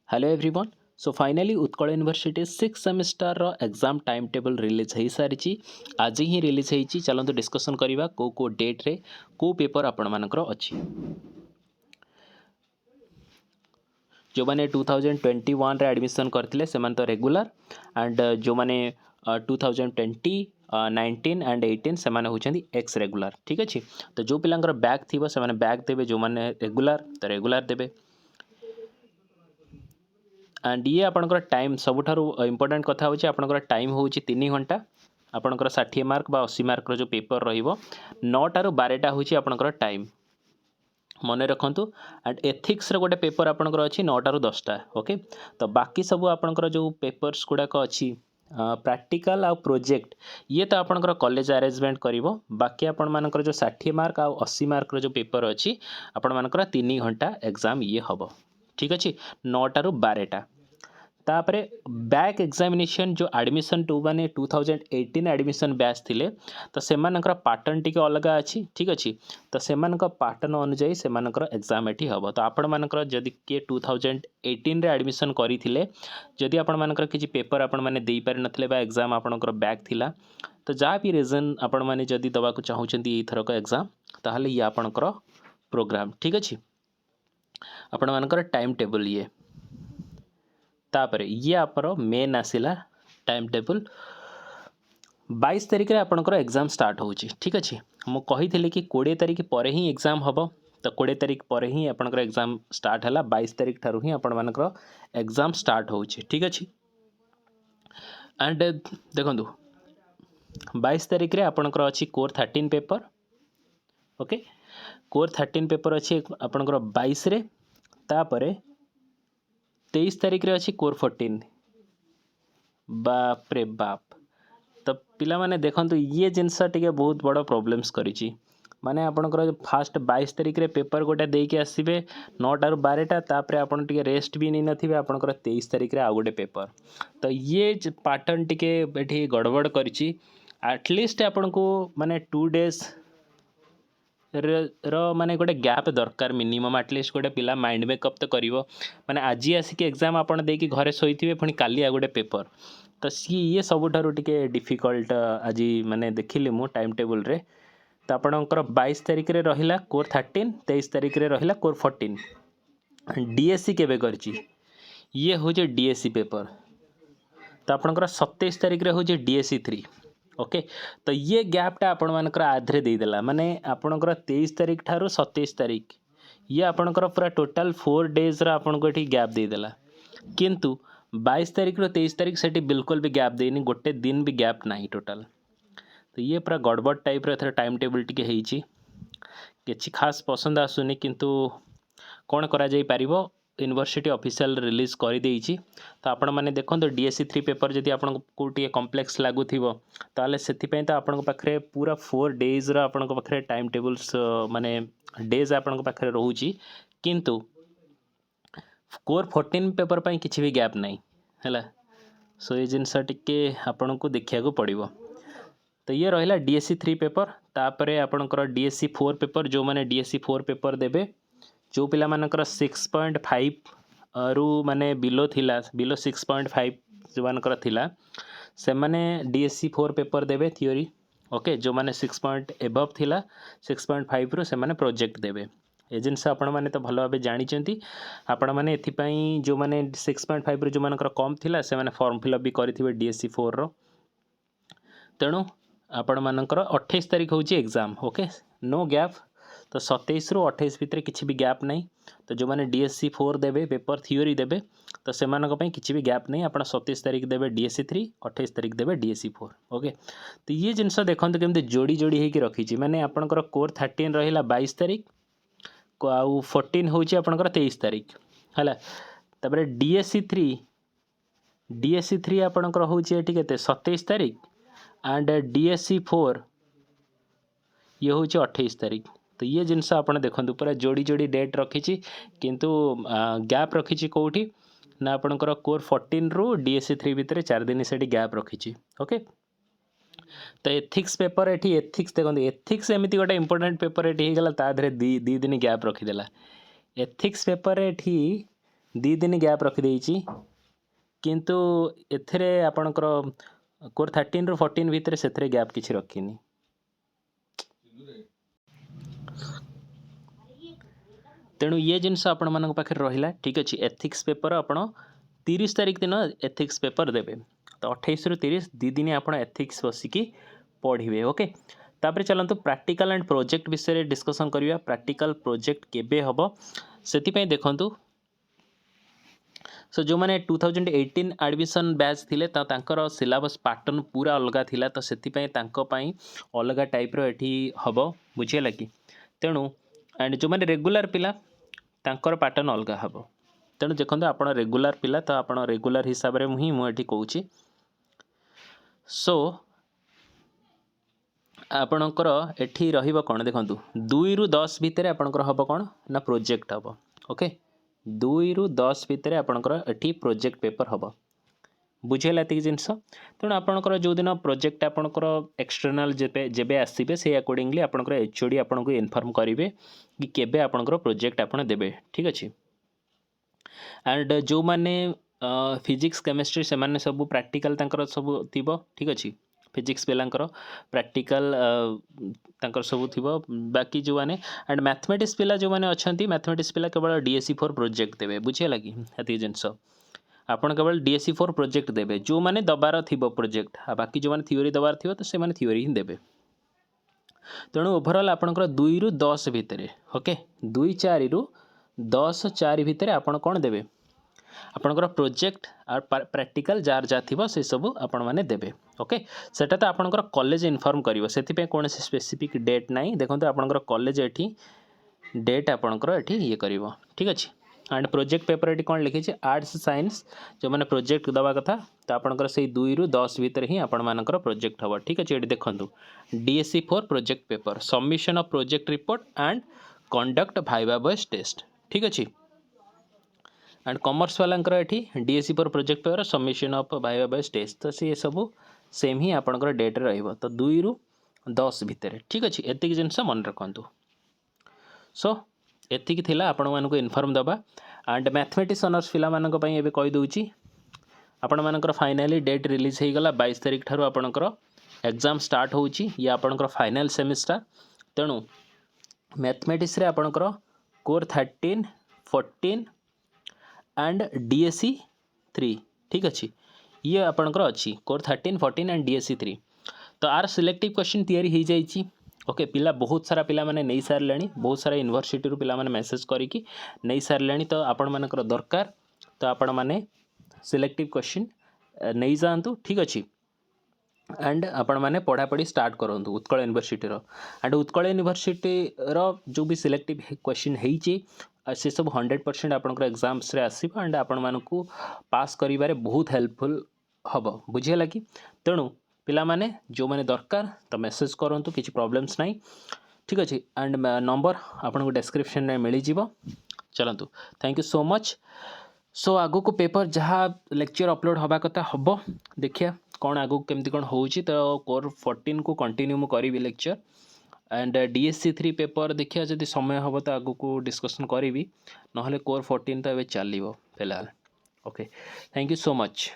Hello everyone. So finally Utkal university 6 semester रो exam time table release हो सारी आज ही रिलीज होती। चलते डिस्कसन करवा को डेट रे को पेपर आपण मानकर अच्छी जो मैंने 2021 रे एडमिशन करते से तो रेगुलर एंड जो मैंने 2020 19 एंड 18 से होती एक्स रेगुलर। ठीक अच्छे। तो जो पिलांकर बैक थी से बैक देवे, जो मैंने रेगुलर तो रेगुलर देवे। एंड ये आपंकर टाइम सबुठारु इंपोर्टेंट कथा होची आपंकर टाइम होची 3 घंटा। आपंकर 60 मार्क बा 80 मार्क जो पेपर रहिबो 9 टारू 12टा होची आपंकर टाइम मन रखु। एंड एथिक्स रे गोटे पेपर आपंकर अच्छी 9 टारू 10टा। ओके। तो बाकी सब आपंकर जो पेपर्स गुड़ाक अच्छी प्रैक्टिकल आ प्रोजेक्ट ये तो आपंकर कॉलेज अरेंजमेंट करिवो। बाकी आपण मानकर जो 60 मार्क आ 80 मार्क जो पेपर अच्छी आपण मानकर 3 घंटा एग्जाम ये हबो। ठीक अच्छे। 9 टारू 12टा। तापरे बैक एग्जामिनेशन जो एडमिशन टू माने 2018 एडमिशन बैच थिले तो सेमानकर पैटर्न टिके अलग अच्छी। ठीक अच्छे। तो सेमानकर पैटर्न अनुसार सेमानकर एग्जाम एठी हबो। तो आपण मानकर जदि के 2018 रे एडमिशन करिथिले जदि आपण मानकर किछि पेपर आपण माने देई पारि नथिले बा एग्जाम आपणकर बैक थिला तो जहाँ भी रीजन आपण माने जदि दबाकू चाहूचंती एथरक एग्जाम ताहले ये आपणकर प्रोग्राम। ठीक अच्छे। आपण मानकर टाइम टेबल ये तापर ये आपरो मेन आसिला टाइम टेबल 22 तारिख रे आपनकर एग्जाम स्टार्ट होची। ठीक अच्छे। मु कही कि 20 तारिख पर ही एग्जाम हम तो 20 तारिख पर ही आपनकर एग्जाम स्टार्ट है। 22 तारिख ठारू ही आपण मानकर एग्जाम स्टार्ट होची। ठीक अच्छे। एंड देखंतु 22 तारिख रे आपनकर अच्छी core 13 paper. Okay. Core 13 paper अच्छी आपनकर 22 रे। तापरे 23 तारिख रे अच्छी कोर 14। बाप रे बाप। तो पिला माने देखंतु ये जिनस टिके बहुत बड़ प्रॉब्लम्स करिछि। माने आपनकर फास्ट 22 तारिख रे पेपर गोटे देके आसीबे 9 टारू 12टा तापरे आपन टिके रेस्ट भी नहीं नथिबे आपनकर 23 तारिख रे आ गोटे पेपर। तो ये पैटर्न टिके एठी गड़बड़ करिछि। एटलीस्ट आपन को माने 2 डेज माने गोटे गैप दरकार मिनिमम। एटलीस्ट गोटे पिला माइंड मेकअप तो करिवो। माने आज आसिक एग्जाम आपन देकी घरे सोईथिबे पुणी काली आ गोटे पेपर। तो सी ये सबुठारु टिके डिफिकल्ट आज माने देखिली मु टाइम टेबल रे। तो आपणकर 22 तारिख रे रहिला कोर 13, 23 तारिख रे रहिला कोर 14। डीएससी केबे करछि ये हो जे डीएससी पेपर। तो आपणकर 27 तारिख रे हो जे डीएससी 3। ओके। तो ये गैपटा आपण मानकर आधरे देदेला माने आपणकर 23 तारिख ठारू 27 तारिख ये आपणकर पूरा टोटल 4 डेज रा आपण को एठी गैप देदेला। किंतु 22 तारिख रो 23 तारिख से बिल्कुल भी गैप देनी, गोटे दिन भी गैप नहीं टोटल। तो ये पूरा गड़बड़ टाइप रे टाइम टेबल टिके हेइची। किछि खास पसंद आसुनी किंतु कौन करा जाई पारिबो यूनिवर्सिटी ऑफिशियल रिलीज कर देइची। तो आपण माने देखंतो डीएससी 3 पेपर जदि आपण को टिके कॉम्प्लेक्स लागुथिबो ताले सेति पय तो आपण पाखरे पूरा 4 डेज रा आपण पाखरे टाइम टेबल्स माने डेज आपण पाखरे रहूची। किंतु कोर 14 पेपर पर किसी भी गैप नहीं है। सो ये जिनस टिके आपन को देखिया को पड़िबो। तो ये रहिला डीएससी 3 पेपर। तापरे आपनकर डीएससी 4 पेपर जो माने डीएससी 4 पेपर देबे जो पिला मानकर 6.5 रु माने बिलो थिला बिलो 6.5 जो मानकर थिला से माने डीएससी 4 पेपर देबे थ्योरी। ओके। जो माने 6 पॉइंट एबव थिला 6.5 रु से माने प्रोजेक्ट देबे। ए जिनस आपण माने तो भल भाव जानी आपण माने एथिपाई जो माने 6.5 रो जो मानकर कम थिला से माने फॉर्म फिलअप भी करिथिबे डीएससी 4 रो। तेणु आपण मानकर 28 तारिख होची एग्जाम। ओके। No gap. तो 27 रु 28 भितर किछि भी गैप नहीं। तो जो माने डीएससी 4 देबे पेपर थ्योरी देबे तो सेमानक पई किछि भी गैप नहीं। आपण 27 तारिख देबे डीएससी 3, 28 तारिख देबे डीएससी 4। ओके। तो ये जिनस देखंत केमते जोड़ी जोड़ी हेकि रखिछि। माने आपनकर कोर 13 रहिला 22 तारिख को आउ 14 होची आपनकर 23 तारिख हला। तबरे डीएससी 3 आपनकर होची एठी केते 27 तारिख एंड डीएससी 4 ये होची 28 तारिख। तो ये जिनस आपण देखंतु पूरा जोड़ी जोड़ी डेट रखिछि किंतु गैप रखिछि कोठी ना आपनकर कोर 14 रु डीएससी 3 भितर 4 दिन सेठी गैप रखिछि। ओके। तो एथिक्स पेपर एठी एथिक्स देखो एथिक्स एमती गोटे इंपोर्टेंट पेपर एठी गला ता धरे दी दिन गैप रखीदेला। एथिक्स पेपर एठी दी दिन गैप रखिदेची किंतु एथिरे आपणकर कोर 13 ରୁ 14 भितर से गैप किसी रखिनी। तेणु ये जिनस आपण मान पाखे रहा ठीक अच्छे। एथिक्स पेपर आपण 30 तारिख दिन एथिक्स पेपर देवे तो 28 ରୁ 30 दी दिन आप एथिक्स बसिकी पढ़े। ओके तापर चलतु प्रैक्टिकल एंड प्रोजेक्ट विषय डिस्कसन करिया। प्रैक्टिकल प्रोजेक्ट केबे हबो सेति देखंतु। सो जो मैंने 2018 एडमिशन बैच थिले तांकर सिलेबस पैटर्न पूरा अलग थिला तो सेति अलग टाइप रो एठी हबो बुझियला कि। तेणु एंड जो मैंने रेगुलर पिला तांकर पैटर्न अलग हबो। तेणु देखो आप रेगुलर पिला तो आप रेगुलर हिसाब से ही मुझे कहूँ। सो आपणकर एठी रहिबो कौन देखंतु 2 ରୁ 10 भितर आपणकर हबो कौन ना प्रोजेक्ट हबो। ओके 2 ରୁ 10 भितर आपणकर एठी प्रोजेक्ट पेपर हबो बुझेला एतिक जिनस। तेणु आपणकर जो दिन प्रोजेक्ट आपणकर एक्सटर्नल जेबे आसीबे से अकॉर्डिंगली आपणकर एचओडी आपनको इन्फॉर्म करिवे कि केबे आपणकर प्रोजेक्ट आपण देबे ठीक अछि। एंड जो माने फिजिक्स केमिस्ट्री से माने सब प्रैक्टिकल तांकर सब थिबो ठीक अछि। फिजिक्स पिलांकर प्रैक्टिकल तांकर सब थिबो बाकी जो माने एंड मैथमेटिक्स पिला जो माने अछंती मैथमेटिक्स पिला केवल DSE4 प्रोजेक्ट देबे बुझियला कि एति जिनस। आपण केवल DSE4 प्रोजेक्ट देबे जो माने दबार थिबो प्रोजेक्ट आ बाकी जो माने थ्योरी दबार थिबो तो से माने थ्योरी ही देबे। तेणु ओवरऑल आपणकर 2 ରୁ 10 भितर ओके 2 4 ରୁ 10 4 भितर आपण कोन देबे आपणकर प्रोजेक्ट और प्रैक्टिकल जार जा थिबो से सब आपण माने देबे। ओके सेटा तो आपणकर कॉलेज इन्फॉर्म करिवो सेति पे कोन स्पेसिफिक डेट नाही देखंतु आपणकर कॉलेज एठी डेट आपणकर एठी ये करिवो ठीक अछि। एंड प्रोजेक्ट पेपर एटी कौन लिखी आर्ट्स साइंस जो मैंने प्रोजेक्ट दवा कथा तो आपंकर से 2 ରୁ 10 भितर ही आपण मानकर प्रोजेक्ट हम ठीक अच्छे। ये देखो DSE4 project paper submission of project report and conduct viva voce test ठीक अच्छे। एंड कॉमर्स वालांकर एठी DSE4 project paper submission of viva voce test तो सी सब सेम ही आपंकर डेट रहिबो तो 2 ରୁ 10 भितर ठीक अच्छे। एतिक जिनस मन रखंतु। सो एतिक थिला आपण मानको इन्फॉर्म दबा। एंड मैथमेटिक्स ऑनर्स पिला मानको पई एबे कहि दउची आपण मानकर फाइनली डेट रिलीज हो गला 22 तारिख ठारू आपणकर एग्जाम स्टार्ट होउची ये आपणकर फाइनल सेमिस्टर। तेणु मैथमेटिक्स रे आपणकर कोर 13 14 एंड DSE3 ठीक अच्छे। ये आपणकर अच्छी कोर 13 14 एंड DSE3 तो आर सिलेक्टिव क्वेश्चन तैयारी हो जाइए। ओके पिला बहुत सारा पिला माने नहीं सारे बहुत सारा यूनिवर्सिटी रू पिला माने मेसेज करिकी नहीं सारे तो आपण मानकर दरकार तो आपण माने सिलेक्टिव क्वेश्चन नहीं जातु ठीक अच्छे। एंड आपण माने पढ़ापढ़ी स्टार्ट करूँ Utkal university and Utkal university जो भी सिलेक्टिव क्वेश्चन होइए से सब 100% आपंकर एग्जाम्स रे आसीबो एंड आपण मानकू पास करिबारे बहुत हेल्पफुल हम बुझेला कि। तेणु पिला माने जो माने दरकार तो मेसेज करंतु किसी प्रॉब्लम्स नहीं ठीक अच्छे। एंड नंबर आपको डिस्क्रिप्शन में मिल जाव। चलतु थैंक यू सो मच। सो आगु को पेपर जहाँ लेक्चर अपलोड हवा कथा हम देखिया कौन आगु केमती कौन होउची तो कोर 14 को कंटिन्यू मु करी लेक्चर एंड DSE3 पेपर देखिया जदि समय हम तो आगु को डिस्कसन करी ना कोर 14 तो ये चलो फिलहाल। Okay thank you so much.